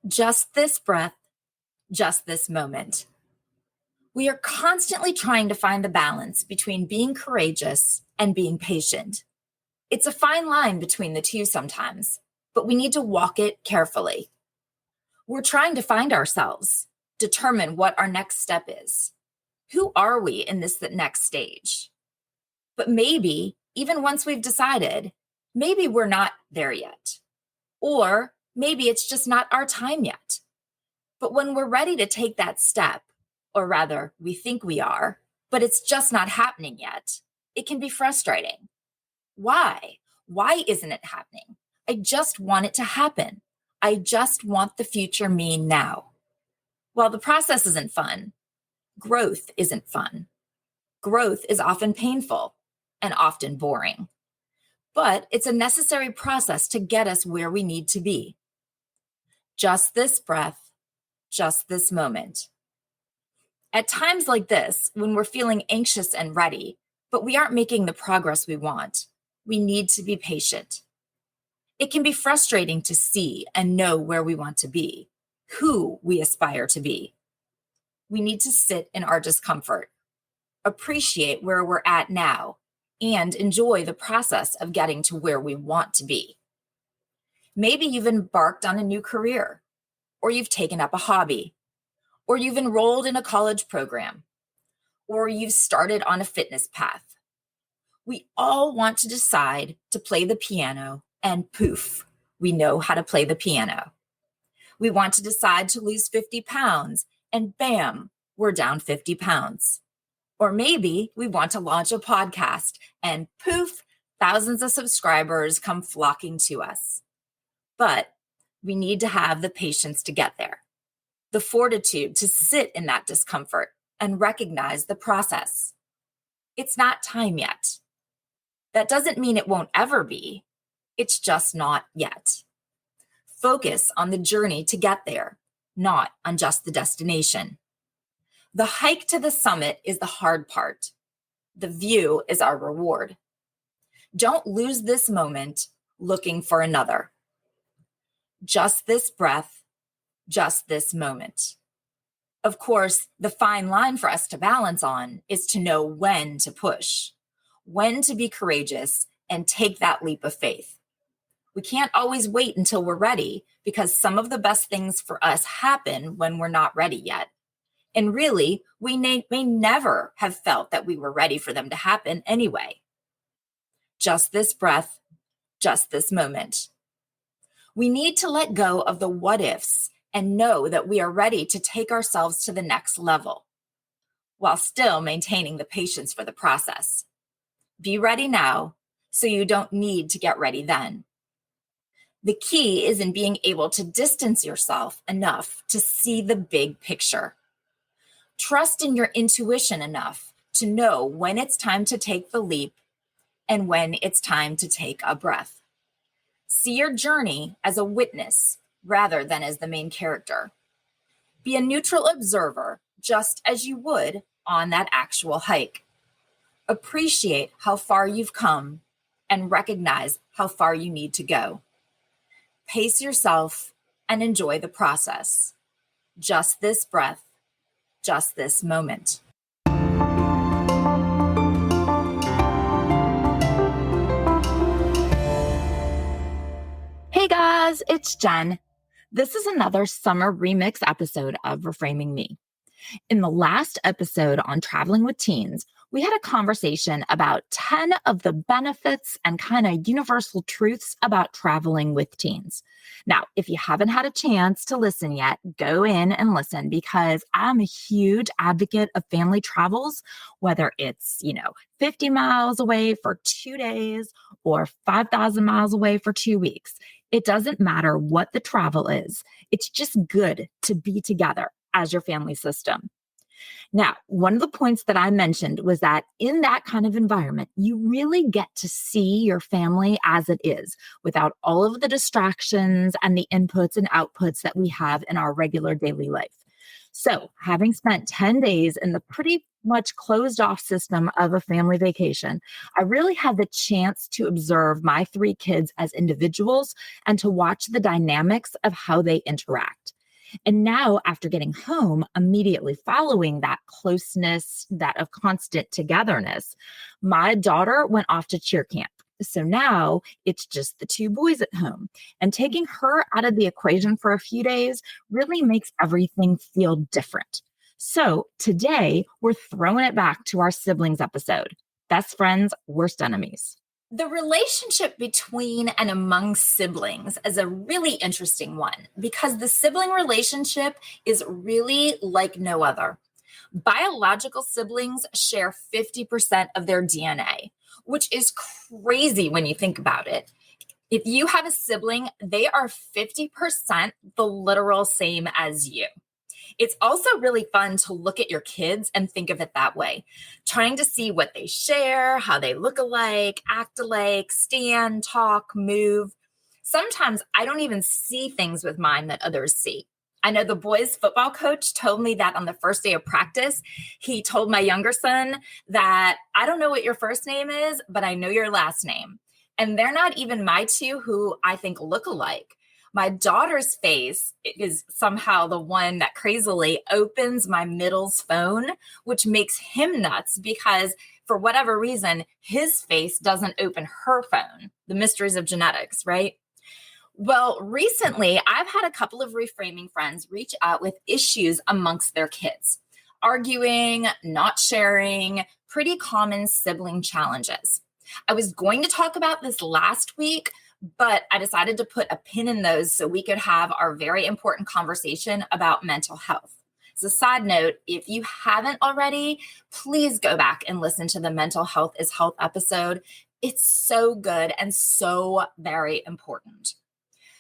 Just this breath, just this moment. We are constantly trying to find the balance between being courageous and being patient. It's a fine line between the two sometimes, but we need to walk it carefully. We're trying to find ourselves, determine what our next step is. Who are we in this next stage? But maybe, even once we've decided, maybe we're not there yet. Or maybe it's just not our time yet. But when we're ready to take that step, or rather, we think we are, but it's just not happening yet, it can be frustrating. Why? Why isn't it happening? I just want it to happen. I just want the future me now. While the process isn't fun, growth isn't fun. Growth is often painful and often boring. But it's a necessary process to get us where we need to be. Just this breath, just this moment. At times like this, when we're feeling anxious and ready, but we aren't making the progress we want, we need to be patient. It can be frustrating to see and know where we want to be, who we aspire to be. We need to sit in our discomfort, appreciate where we're at now, and enjoy the process of getting to where we want to be. Maybe you've embarked on a new career, or you've taken up a hobby, or you've enrolled in a college program, or you've started on a fitness path. We all want to decide to play the piano, and poof, we know how to play the piano. We want to decide to lose 50 pounds, and bam, we're down 50 pounds. Or maybe we want to launch a podcast, and poof, thousands of subscribers come flocking to us. But we need to have the patience to get there, the fortitude to sit in that discomfort and recognize the process. It's not time yet. That doesn't mean it won't ever be. It's just not yet. Focus on the journey to get there, not on just the destination. The hike to the summit is the hard part. The view is our reward. Don't lose this moment looking for another. Just this breath, just this moment. Of course, the fine line for us to balance on is to know when to push, when to be courageous and take that leap of faith. We can't always wait until we're ready because some of the best things for us happen when we're not ready yet. And really, we may never have felt that we were ready for them to happen anyway. Just this breath, just this moment. We need to let go of the what ifs and know that we are ready to take ourselves to the next level while still maintaining the patience for the process. Be ready now so you don't need to get ready then. The key is in being able to distance yourself enough to see the big picture. Trust in your intuition enough to know when it's time to take the leap and when it's time to take a breath. See your journey as a witness rather than as the main character. Be a neutral observer just as you would on that actual hike. Appreciate how far you've come and recognize how far you need to go. Pace yourself and enjoy the process. Just this breath, just this moment. Hey guys, it's Jen. This is another summer ReMIX episode of Reframing Me. In the last episode on traveling with teens, we had a conversation about 10 of the benefits and kind of universal truths about traveling with teens. Now, if you haven't had a chance to listen yet, go in and listen because I'm a huge advocate of family travels, whether it's, 50 miles away for 2 days or 5,000 miles away for 2 weeks. It doesn't matter what the travel is. It's just good to be together as your family system. Now, one of the points that I mentioned was that in that kind of environment, you really get to see your family as it is without all of the distractions and the inputs and outputs that we have in our regular daily life. So having spent 10 days in the pretty much closed off system of a family vacation, I really had the chance to observe my 3 kids as individuals and to watch the dynamics of how they interact. And now, after getting home, immediately following that closeness, that of constant togetherness, my daughter went off to cheer camp. So now it's just the two boys at home. And taking her out of the equation for a few days really makes everything feel different. So today we're throwing it back to our siblings episode: best friends, worst enemies. The relationship between and among siblings is a really interesting one because the sibling relationship is really like no other. Biological siblings share 50% of their DNA, which is crazy when you think about it. If you have a sibling, they are 50% the literal same as you. It's also really fun to look at your kids and think of it that way, trying to see what they share, how they look alike, act alike, stand, talk, move. Sometimes I don't even see things with mine that others see. I know the boys' football coach told me that on the first day of practice. He told my younger son that I don't know what your first name is, but I know your last name. And they're not even my two who I think look alike. My daughter's face is somehow the one that crazily opens my middle's phone, which makes him nuts because for whatever reason, his face doesn't open her phone. The mysteries of genetics, right? Well, recently, I've had a couple of reframing friends reach out with issues amongst their kids, arguing, not sharing, pretty common sibling challenges. I was going to talk about this last week, but I decided to put a pin in those so we could have our very important conversation about mental health. As a side note, if you haven't already, please go back and listen to the Mental Health is Health episode. It's so good and so very important.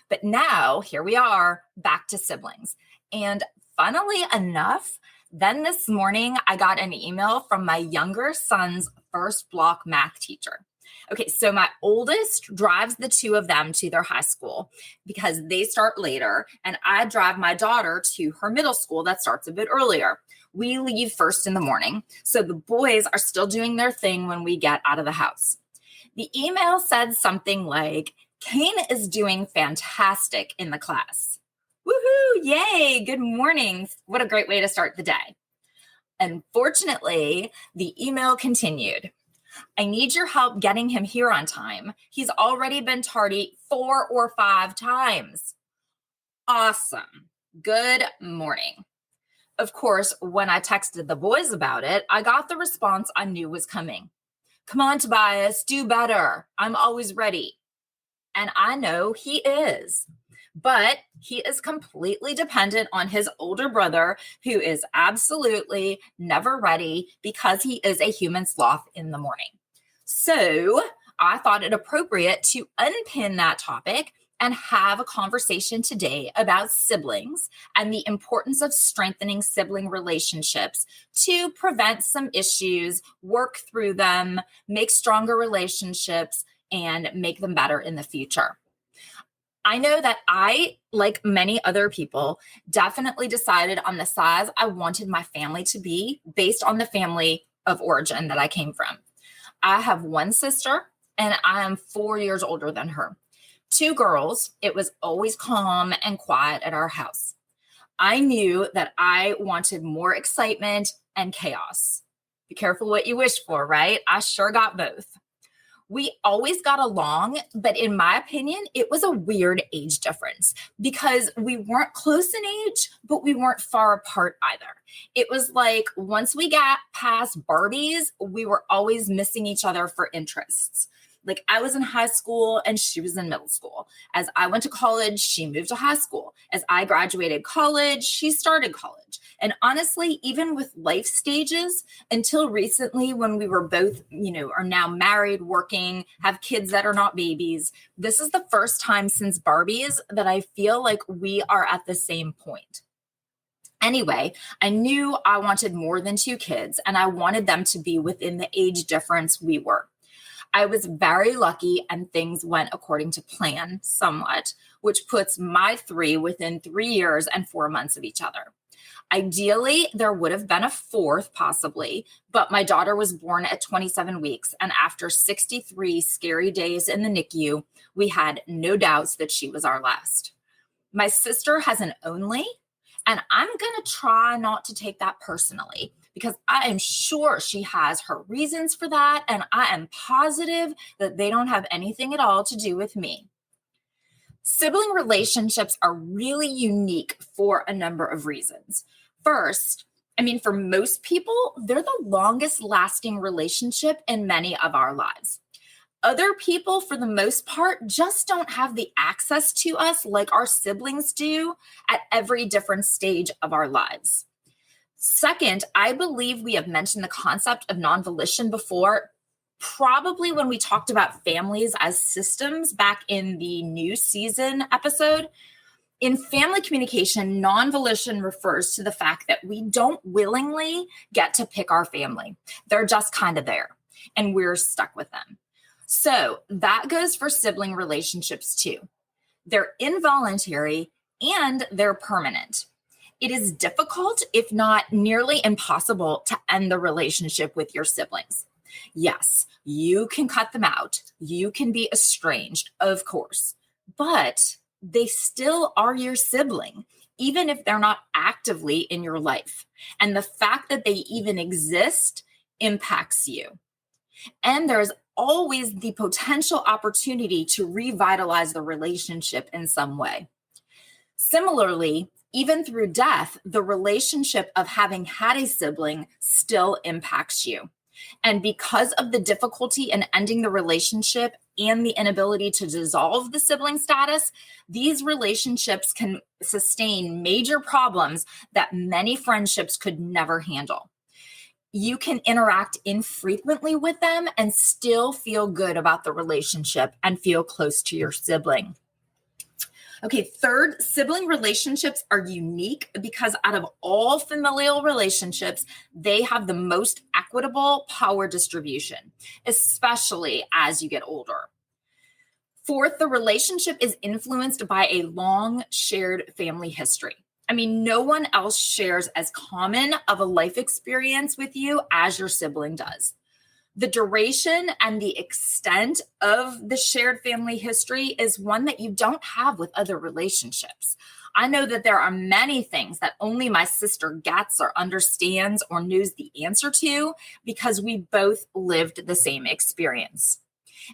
But now, here we are, back to siblings. And funnily enough, then this morning, I got an email from my younger son's first block math teacher. Okay, so my oldest drives the two of them to their high school because they start later, and I drive my daughter to her middle school that starts a bit earlier. We leave first in the morning, so the boys are still doing their thing when we get out of the house. The email said something like, Kane is doing fantastic in the class. Woohoo, yay, good morning. What a great way to start the day. Unfortunately, the email continued. I need your help getting him here on time. He's already been tardy 4 or 5 times. Awesome. Good morning. Of course, when I texted the boys about it, I got the response I knew was coming. Come on, Tobias, do better. I'm always ready. And I know he is, but he is completely dependent on his older brother, who is absolutely never ready because he is a human sloth in the morning. So I thought it appropriate to unpin that topic and have a conversation today about siblings and the importance of strengthening sibling relationships to prevent some issues, work through them, make stronger relationships, and make them better in the future. I know that I, like many other people, definitely decided on the size I wanted my family to be based on the family of origin that I came from. I have one sister, and I am 4 years older than her. 2 girls. It was always calm and quiet at our house. I knew that I wanted more excitement and chaos. Be careful what you wish for, right? I sure got both. We always got along, but in my opinion, it was a weird age difference because we weren't close in age, but we weren't far apart either. It was like once we got past Barbies, we were always missing each other for interests. Like I was in high school and she was in middle school. As I went to college, she moved to high school. As I graduated college, she started college. And honestly, even with life stages, until recently when we were both, are now married, working, have kids that are not babies, this is the first time since Barbies that I feel like we are at the same point. Anyway, I knew I wanted more than 2 kids, and I wanted them to be within the age difference we were. I was very lucky and things went according to plan somewhat, which puts my 3 within 3 years and 4 months of each other. Ideally, there would have been a 4th possibly, but my daughter was born at 27 weeks, and after 63 scary days in the NICU, we had no doubts that she was our last. My sister has an only, And I'm going to try not to take that personally because I am sure she has her reasons for that. And I am positive that they don't have anything at all to do with me. Sibling relationships are really unique for a number of reasons. First, for most people, they're the longest lasting relationship in many of our lives. Other people, for the most part, just don't have the access to us like our siblings do at every different stage of our lives. Second, I believe we have mentioned the concept of non-volition before, probably when we talked about families as systems back in the new season episode. In family communication, non-volition refers to the fact that we don't willingly get to pick our family. They're just kind of there, and we're stuck with them. So that goes for sibling relationships too. They're involuntary and they're permanent. It is difficult, if not nearly impossible, to end the relationship with your siblings. Yes, you can cut them out. You can be estranged, of course, but they still are your sibling, even if they're not actively in your life. And the fact that they even exist impacts you. And there's always the potential opportunity to revitalize the relationship in some way. Similarly, even through death, the relationship of having had a sibling still impacts you. And because of the difficulty in ending the relationship and the inability to dissolve the sibling status, these relationships can sustain major problems that many friendships could never handle. You can interact infrequently with them and still feel good about the relationship and feel close to your sibling. Okay, third, sibling relationships are unique because out of all familial relationships, they have the most equitable power distribution, especially as you get older. Fourth, the relationship is influenced by a long shared family history. No one else shares as common of a life experience with you as your sibling does. The duration and the extent of the shared family history is one that you don't have with other relationships. I know that there are many things that only my sister gets or understands or knows the answer to because we both lived the same experience.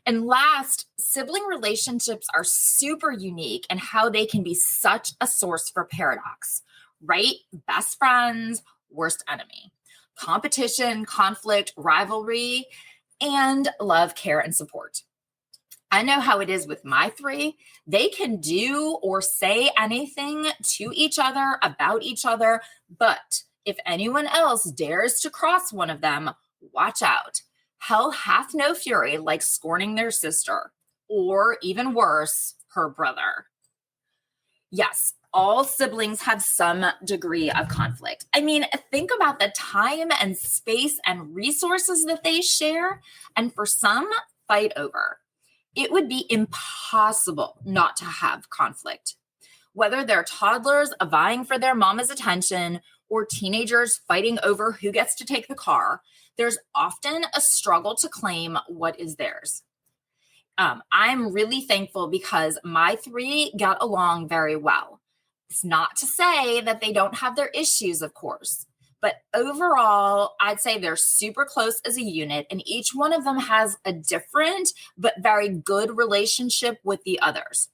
And last, sibling relationships are super unique in how they can be such a source for paradox, right? Best friends, worst enemy. Competition, conflict, rivalry, and love, care, and support. I know how it is with my three. They can do or say anything to each other about each other, but if anyone else dares to cross one of them, watch out. Hell hath no fury like scorning their sister, or even worse, her brother. Yes, all siblings have some degree of conflict. Think about the time and space and resources that they share, and for some, fight over. It would be impossible not to have conflict. Whether they're toddlers vying for their mama's attention or teenagers fighting over who gets to take the car, there's often a struggle to claim what is theirs. I'm really thankful because my three got along very well. It's not to say that they don't have their issues, of course, but overall, I'd say they're super close as a unit, and each one of them has a different but very good relationship with the others.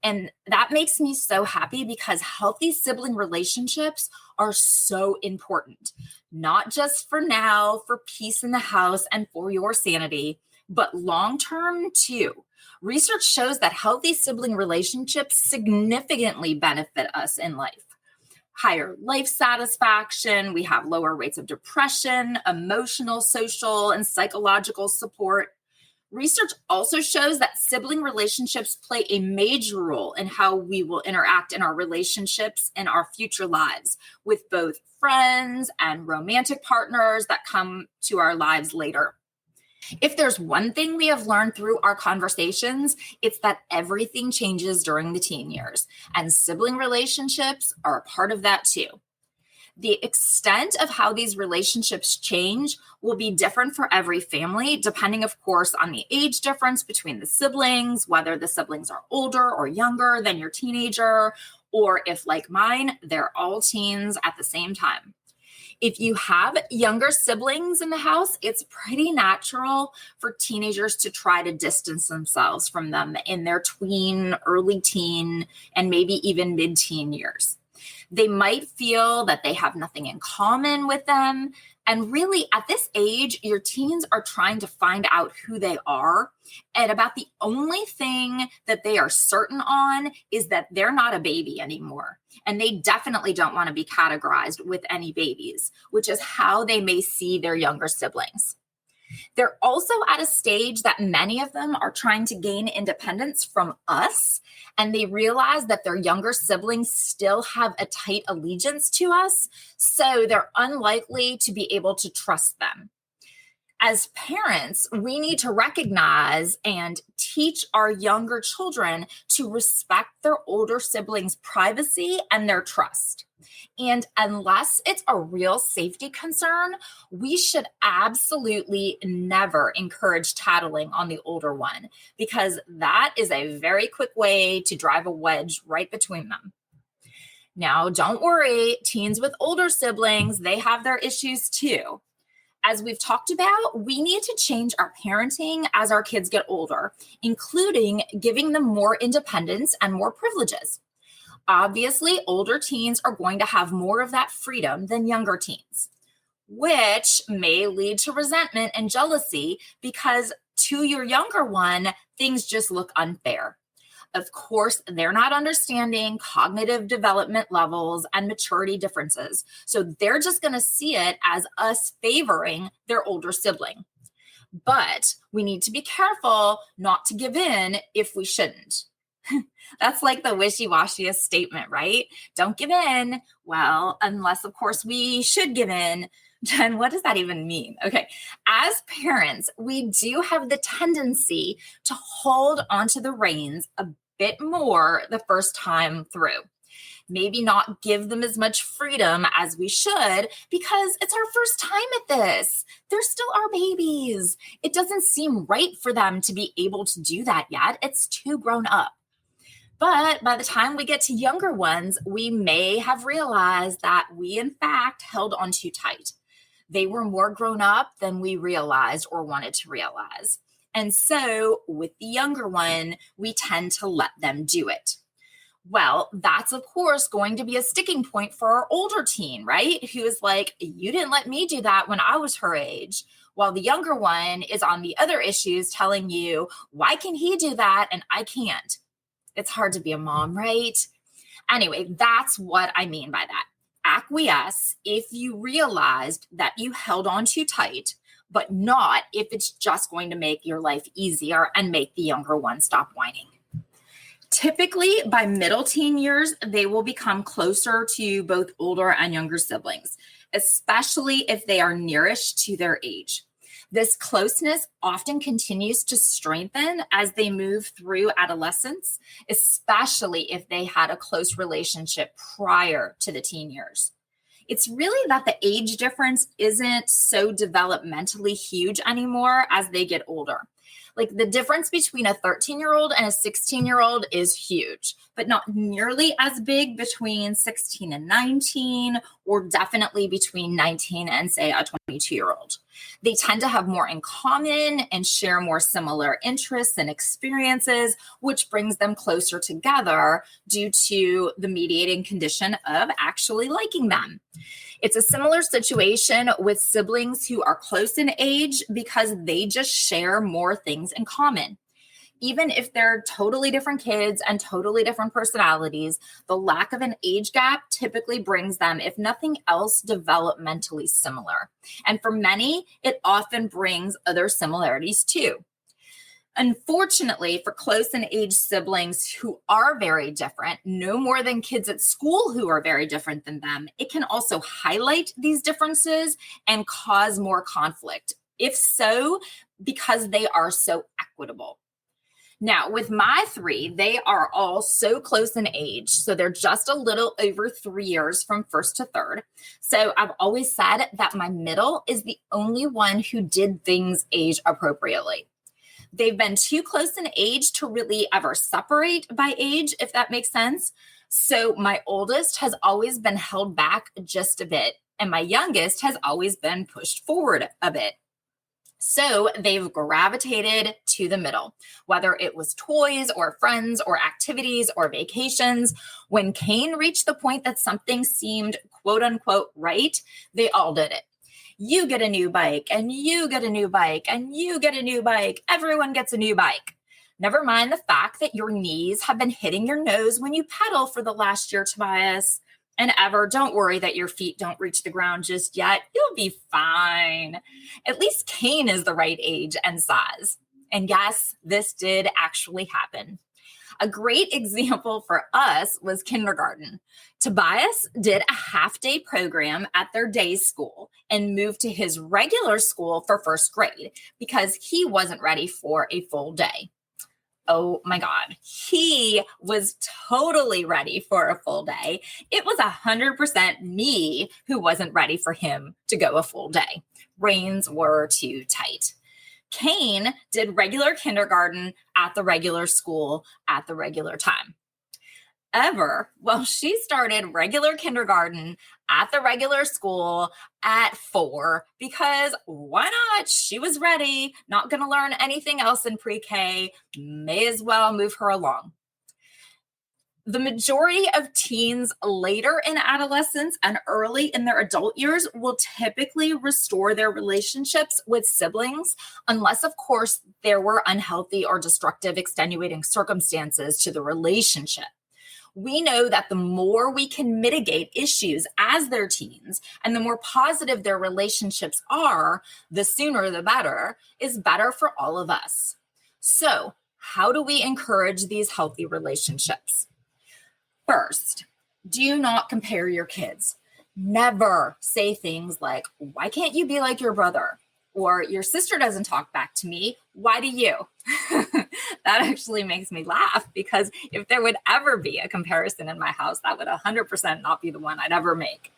And that makes me so happy because healthy sibling relationships are so important, not just for now, for peace in the house and for your sanity, but long-term too. Research shows that healthy sibling relationships significantly benefit us in life. Higher life satisfaction, we have lower rates of depression, emotional, social, and psychological support. Research also shows that sibling relationships play a major role in how we will interact in our relationships in our future lives with both friends and romantic partners that come to our lives later. If there's one thing we have learned through our conversations, it's that everything changes during the teen years, and sibling relationships are a part of that too. The extent of how these relationships change will be different for every family, depending, of course, on the age difference between the siblings, whether the siblings are older or younger than your teenager, or if like mine, they're all teens at the same time. If you have younger siblings in the house, it's pretty natural for teenagers to try to distance themselves from them in their tween, early teen, and maybe even mid-teen years. They might feel that they have nothing in common with them. And really, at this age, your teens are trying to find out who they are. And about the only thing that they are certain on is that they're not a baby anymore. And they definitely don't want to be categorized with any babies, which is how they may see their younger siblings. They're also at a stage that many of them are trying to gain independence from us, and they realize that their younger siblings still have a tight allegiance to us, so they're unlikely to be able to trust them. As parents, we need to recognize and teach our younger children to respect their older siblings' privacy and their trust. And unless it's a real safety concern, we should absolutely never encourage tattling on the older one, because that is a very quick way to drive a wedge right between them. Now, don't worry, teens with older siblings, they have their issues too. As we've talked about, we need to change our parenting as our kids get older, including giving them more independence and more privileges. Obviously, older teens are going to have more of that freedom than younger teens, which may lead to resentment and jealousy because to your younger one, things just look unfair. Of course, they're not understanding cognitive development levels and maturity differences, so they're just going to see it as us favoring their older sibling. But we need to be careful not to give in if we shouldn't. That's like the wishy-washiest statement, right? Don't give in. Well, unless, of course, we should give in. Then what does that even mean? Okay, as parents, we do have the tendency to hold onto the reins a bit more the first time through. Maybe not give them as much freedom as we should because it's our first time at this. They're still our babies. It doesn't seem right for them to be able to do that yet. It's too grown up. But by the time we get to younger ones, we may have realized that we, in fact, held on too tight. They were more grown up than we realized or wanted to realize. And so with the younger one, we tend to let them do it. Well, that's, of course, going to be a sticking point for our older teen, right? Who is like, you didn't let me do that when I was her age. While the younger one is on the other issues telling you, why can he do that and I can't? It's hard to be a mom, right? Anyway, that's what I mean by that. Acquiesce if you realized that you held on too tight, but not if it's just going to make your life easier and make the younger one stop whining. Typically, by middle teen years, they will become closer to both older and younger siblings, especially if they are nearest to their age. This closeness often continues to strengthen as they move through adolescence, especially if they had a close relationship prior to the teen years. It's really that the age difference isn't so developmentally huge anymore as they get older. Like the difference between a 13-year-old and a 16-year-old is huge, but not nearly as big between 16 and 19, or definitely between 19 and, say, a 22-year-old. They tend to have more in common and share more similar interests and experiences, which brings them closer together due to the mediating condition of actually liking them. It's a similar situation with siblings who are close in age because they just share more things in common. Even if they're totally different kids and totally different personalities, the lack of an age gap typically brings them, if nothing else, developmentally similar. And for many, it often brings other similarities too. Unfortunately, for close in age siblings who are very different, no more than kids at school who are very different than them, it can also highlight these differences and cause more conflict, if so, because they are so equitable. Now, with my three, they are all so close in age. So they're just a little over 3 years from first to third. So I've always said that my middle is the only one who did things age appropriately. They've been too close in age to really ever separate by age, if that makes sense. So my oldest has always been held back just a bit, and my youngest has always been pushed forward a bit. So they've gravitated to the middle, whether it was toys or friends or activities or vacations. When Cain reached the point that something seemed quote unquote right, they all did it. You get a new bike, and you get a new bike, and you get a new bike. Everyone gets a new bike. Never mind the fact that your knees have been hitting your nose when you pedal for the last year, Tobias. And ever, don't worry that your feet don't reach the ground just yet. You'll be fine. At least Cain is the right age and size. And yes, this did actually happen. A great example for us was kindergarten. Tobias did a half-day program at their day school and moved to his regular school for first grade because he wasn't ready for a full day. Oh my God, he was totally ready for a full day. It was 100% me who wasn't ready for him to go a full day. Reins were too tight. Cain did regular kindergarten at the regular school at the regular time. She started regular kindergarten at the regular school at 4 because why not? She was ready, not going to learn anything else in pre-K. May as well move her along. The majority of teens later in adolescence and early in their adult years will typically restore their relationships with siblings, unless, of course, there were unhealthy or destructive extenuating circumstances to the relationship. We know that the more we can mitigate issues as they're teens and the more positive their relationships are, the sooner the better, is better for all of us. So, how do we encourage these healthy relationships? First, do not compare your kids. Never say things like, why can't you be like your brother? Or your sister doesn't talk back to me. Why do you? That actually makes me laugh because if there would ever be a comparison in my house, that would 100% not be the one I'd ever make.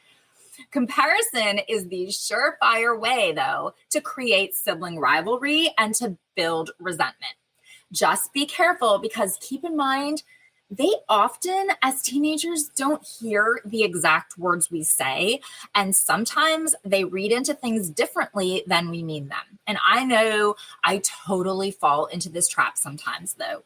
Comparison is the surefire way, though, to create sibling rivalry and to build resentment. Just be careful because keep in mind, they often, as teenagers, don't hear the exact words we say, and sometimes they read into things differently than we mean them. And I know I totally fall into this trap sometimes, though.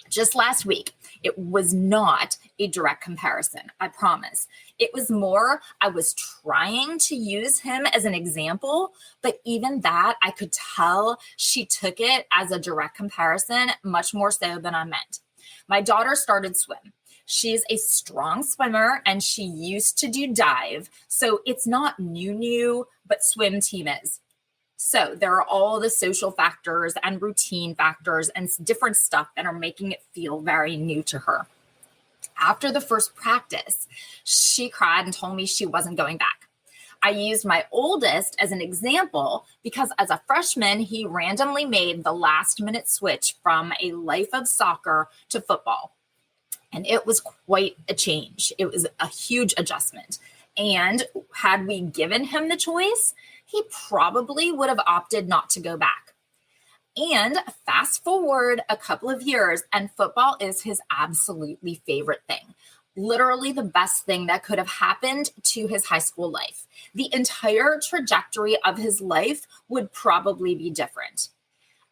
Just last week, it was not a direct comparison, I promise. It was more, I was trying to use him as an example, but even that, I could tell she took it as a direct comparison, much more so than I meant. My daughter started swim. She's a strong swimmer and she used to do dive. So it's not new, but swim team is. So there are all the social factors and routine factors and different stuff that are making it feel very new to her. After the first practice, she cried and told me she wasn't going back. I used my oldest as an example because as a freshman, he randomly made the last minute switch from a life of soccer to football. And it was quite a change. It was a huge adjustment. And had we given him the choice, he probably would have opted not to go back. And fast forward a couple of years, and football is his absolutely favorite thing. Literally the best thing that could have happened to his high school life. The entire trajectory of his life would probably be different.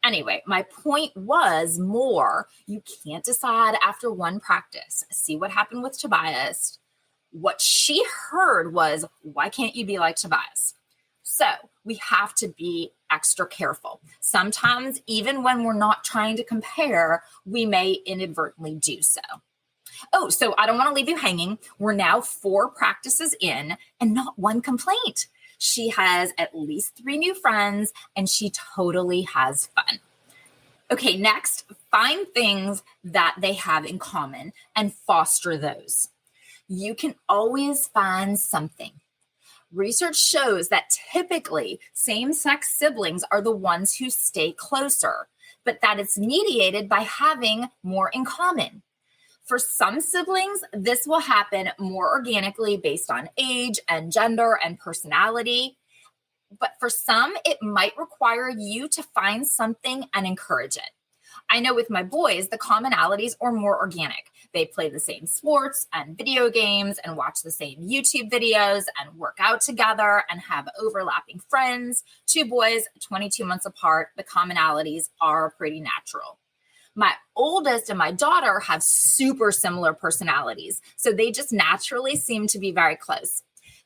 Anyway, my point was more, you can't decide after one practice. See what happened with Tobias. What she heard was, why can't you be like Tobias? So we have to be extra careful. Sometimes, even when we're not trying to compare, we may inadvertently do so. Oh, so I don't want to leave you hanging. We're now 4 practices in and not one complaint. She has at least 3 new friends and she totally has fun. Okay, next, find things that they have in common and foster those. You can always find something. Research shows that typically same-sex siblings are the ones who stay closer, but that it's mediated by having more in common. For some siblings, this will happen more organically based on age and gender and personality. But for some, it might require you to find something and encourage it. I know with my boys, the commonalities are more organic. They play the same sports and video games and watch the same YouTube videos and work out together and have overlapping friends. 2 boys, 22 months apart, the commonalities are pretty natural. My oldest and my daughter have super similar personalities, so they just naturally seem to be very close.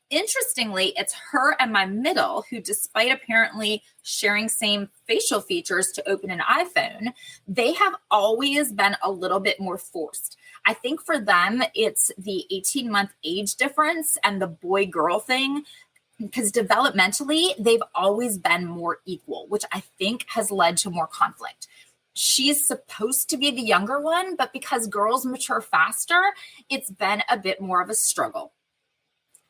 Interestingly, it's her and my middle who, despite apparently sharing same facial features to open an iPhone, they have always been a little bit more forced. I think for them, it's the 18-month age difference and the boy-girl thing, because developmentally, they've always been more equal, which I think has led to more conflict. She's supposed to be the younger one, but because girls mature faster, it's been a bit more of a struggle.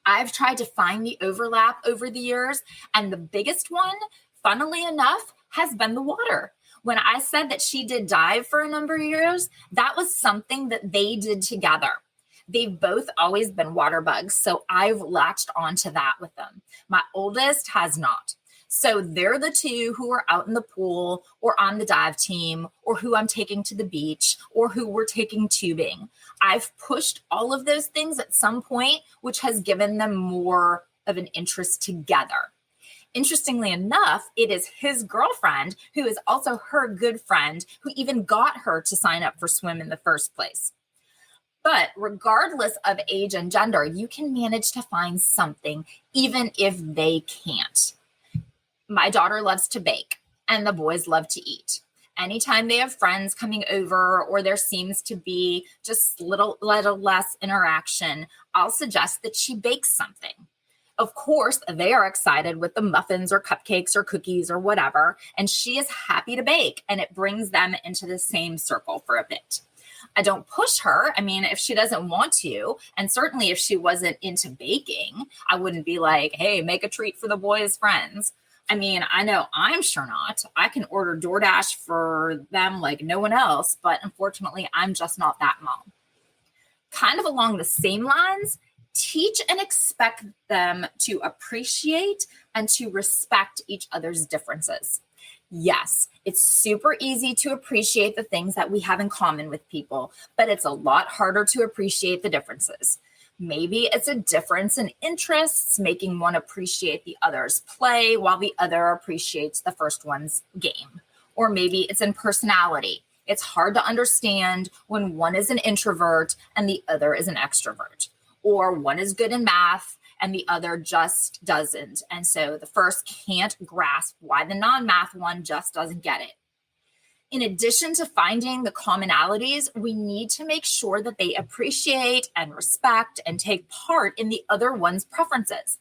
I've tried to find the overlap over the years, and the biggest one, funnily enough, has been the water. When I said that she did dive for a number of years, that was something that they did together. They've both always been water bugs, so I've latched onto that with them. My oldest has not. So they're the 2 who are out in the pool or on the dive team, or who I'm taking to the beach, or who we're taking tubing. I've pushed all of those things at some point, which has given them more of an interest together. Interestingly enough, it is his girlfriend, who is also her good friend, who even got her to sign up for swim in the first place. But regardless of age and gender, you can manage to find something, even if they can't. My daughter loves to bake, and the boys love to eat. Anytime they have friends coming over, or there seems to be just little less interaction, I'll suggest that she bakes something. Of course, they are excited with the muffins or cupcakes or cookies or whatever, and she is happy to bake, and it brings them into the same circle for a bit. I don't push her. I mean, if she doesn't want to, and certainly if she wasn't into baking, I wouldn't be like, hey, make a treat for the boys' friends. I mean, I know I'm sure not. I can order DoorDash for them like no one else, but unfortunately, I'm just not that mom. Kind of along the same lines, teach and expect them to appreciate and to respect each other's differences. Yes, it's super easy to appreciate the things that we have in common with people, but it's a lot harder to appreciate the differences. Maybe it's a difference in interests, making one appreciate the other's play while the other appreciates the first one's game. Or maybe it's in personality. It's hard to understand when one is an introvert and the other is an extrovert. Or one is good in math and the other just doesn't. And so the first can't grasp why the non-math one just doesn't get it. In addition to finding the commonalities, we need to make sure that they appreciate and respect and take part in the other one's preferences.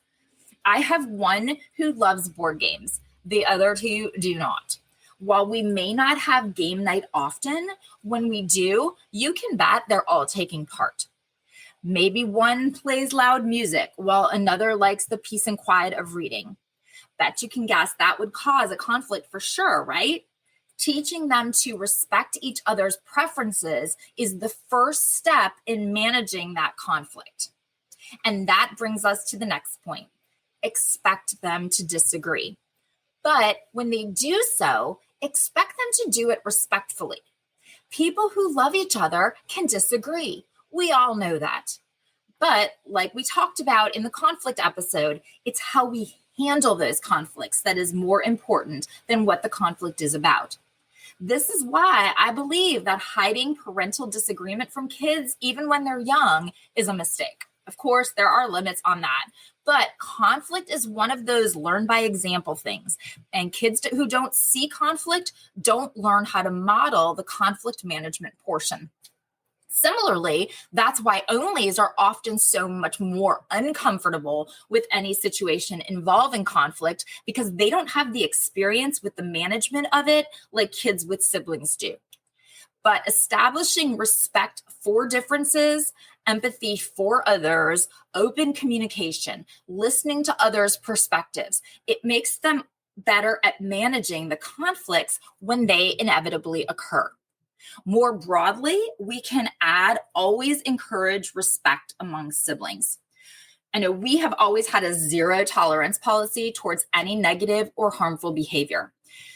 I have one who loves board games. The other 2 do not. While we may not have game night often, when we do, you can bet they're all taking part. Maybe one plays loud music while another likes the peace and quiet of reading. Bet you can guess that would cause a conflict for sure, right? Teaching them to respect each other's preferences is the first step in managing that conflict. And that brings us to the next point. Expect them to disagree. But when they do so, expect them to do it respectfully. People who love each other can disagree. We all know that. But like we talked about in the conflict episode, it's how we handle those conflicts that is more important than what the conflict is about. This is why I believe that hiding parental disagreement from kids, even when they're young, is a mistake. Of course, there are limits on that, but conflict is one of those learn by example things. And kids who don't see conflict don't learn how to model the conflict management portion. Similarly, that's why onlys are often so much more uncomfortable with any situation involving conflict, because they don't have the experience with the management of it like kids with siblings do. But establishing respect for differences, empathy for others, open communication, listening to others' perspectives, it makes them better at managing the conflicts when they inevitably occur. More broadly, we can add always encourage respect among siblings. I know we have always had a zero tolerance policy towards any negative or harmful behavior.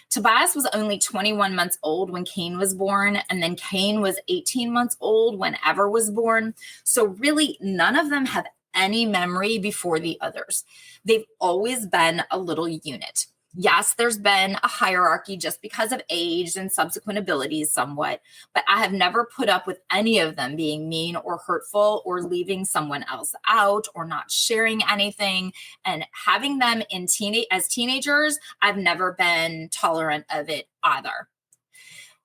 Tobias was only 21 months old when Cain was born, and then Cain was 18 months old when Ever was born. So really, none of them have any memory before the others. They've always been a little unit. Yes, there's been a hierarchy just because of age and subsequent abilities somewhat, but I have never put up with any of them being mean or hurtful or leaving someone else out or not sharing anything. And having them as teenagers, I've never been tolerant of it either.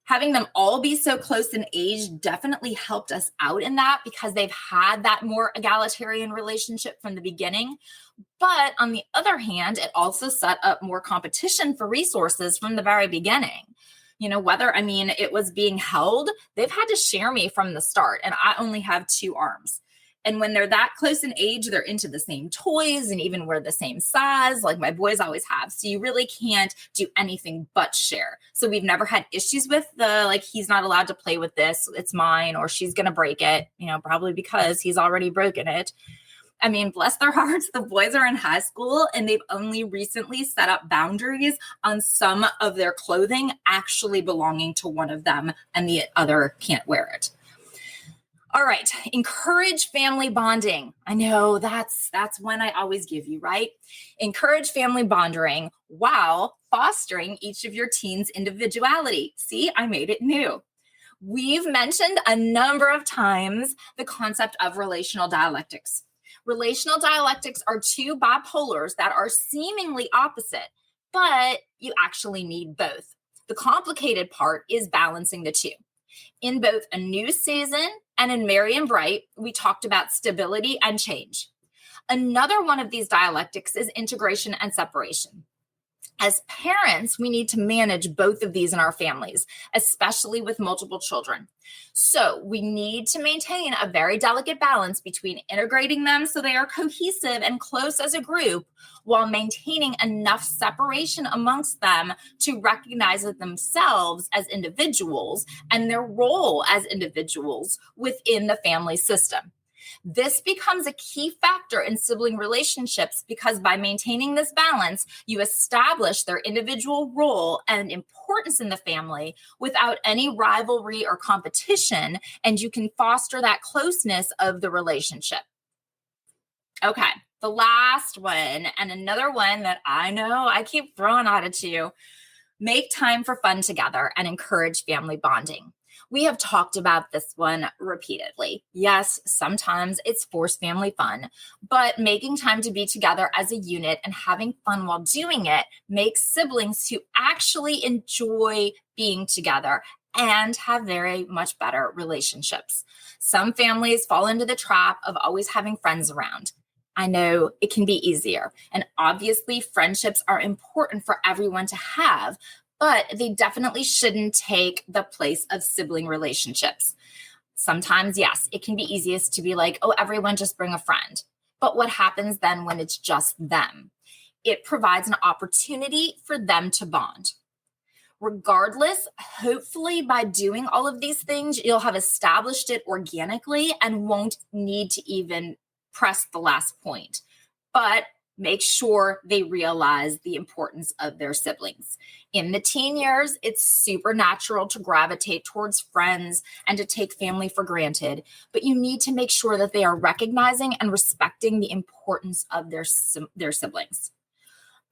Having them all be so close in age definitely helped us out in that because they've had that more egalitarian relationship from the beginning. But on the other hand, it also set up more competition for resources from the very beginning. Whether it was being held, they've had to share me from the start, and I only have 2 arms. And when they're that close in age, they're into the same toys and even we're the same size, like my boys always have. So you really can't do anything but share. So we've never had issues with he's not allowed to play with this, it's mine, or she's going to break it, probably because he's already broken it. Bless their hearts, the boys are in high school and they've only recently set up boundaries on some of their clothing actually belonging to one of them and the other can't wear it. All right, encourage family bonding. I know that's one I always give you, right? Encourage family bonding while fostering each of your teens' individuality. See, I made it new. We've mentioned a number of times the concept of relational dialectics. Relational dialectics are 2 bipolars that are seemingly opposite, but you actually need both. The complicated part is balancing the 2. In both A New Season and in Merry and Bright, we talked about stability and change. Another one of these dialectics is integration and separation. As parents, we need to manage both of these in our families, especially with multiple children. So we need to maintain a very delicate balance between integrating them so they are cohesive and close as a group, while maintaining enough separation amongst them to recognize themselves as individuals and their role as individuals within the family system. This becomes a key factor in sibling relationships because by maintaining this balance, you establish their individual role and importance in the family without any rivalry or competition, and you can foster that closeness of the relationship. Okay, the last one, and another one that I know I keep throwing out at you, make time for fun together and encourage family bonding. We have talked about this one repeatedly. Yes, sometimes it's forced family fun, but making time to be together as a unit and having fun while doing it makes siblings who actually enjoy being together and have very much better relationships. Some families fall into the trap of always having friends around. I know it can be easier, and obviously friendships are important for everyone to have, but they definitely shouldn't take the place of sibling relationships. Sometimes, yes, it can be easiest to be like, oh, everyone just bring a friend. But what happens then when it's just them? It provides an opportunity for them to bond. Regardless, hopefully by doing all of these things, you'll have established it organically and won't need to even press the last point. But make sure they realize the importance of their siblings. In the teen years, it's super natural to gravitate towards friends and to take family for granted, but you need to make sure that they are recognizing and respecting the importance of their siblings.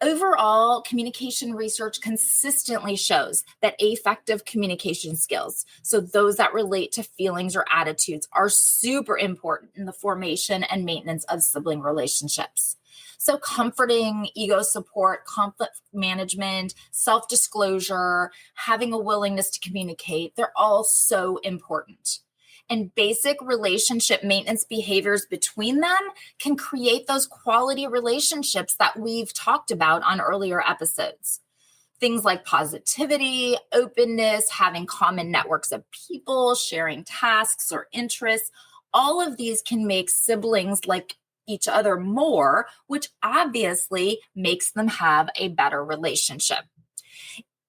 Overall, communication research consistently shows that affective communication skills, so those that relate to feelings or attitudes, are super important in the formation and maintenance of sibling relationships. So comforting, ego support, conflict management, self-disclosure, having a willingness to communicate, they're all so important. And basic relationship maintenance behaviors between them can create those quality relationships that we've talked about on earlier episodes. Things like positivity, openness, having common networks of people, sharing tasks or interests, all of these can make siblings like each other more, which obviously makes them have a better relationship.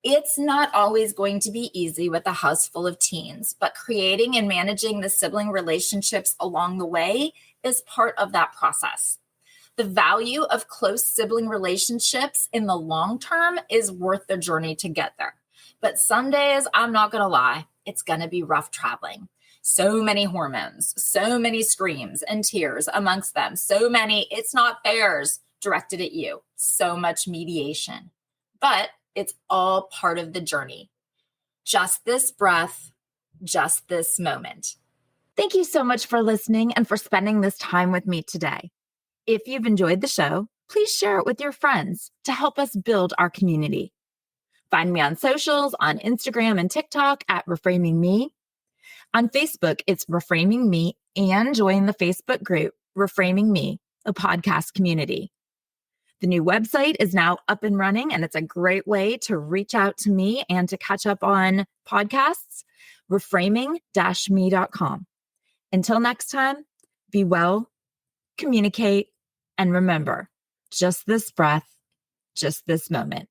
It's not always going to be easy with a house full of teens, but creating and managing the sibling relationships along the way is part of that process. The value of close sibling relationships in the long term is worth the journey to get there. But some days, I'm not going to lie, it's going to be rough traveling. So many hormones, so many screams and tears amongst them, so many "it's not fairs" directed at you, so much mediation. But it's all part of the journey. Just this breath, just this moment. Thank you so much for listening and for spending this time with me today. If you've enjoyed the show, please share it with your friends to help us build our community. Find me on socials, on Instagram and TikTok at Reframing Me. On Facebook, it's Reframing Me, and join the Facebook group, Reframing Me, a podcast community. The new website is now up and running, and it's a great way to reach out to me and to catch up on podcasts, reframing-me.com. Until next time, be well, communicate, and remember, just this breath, just this moment.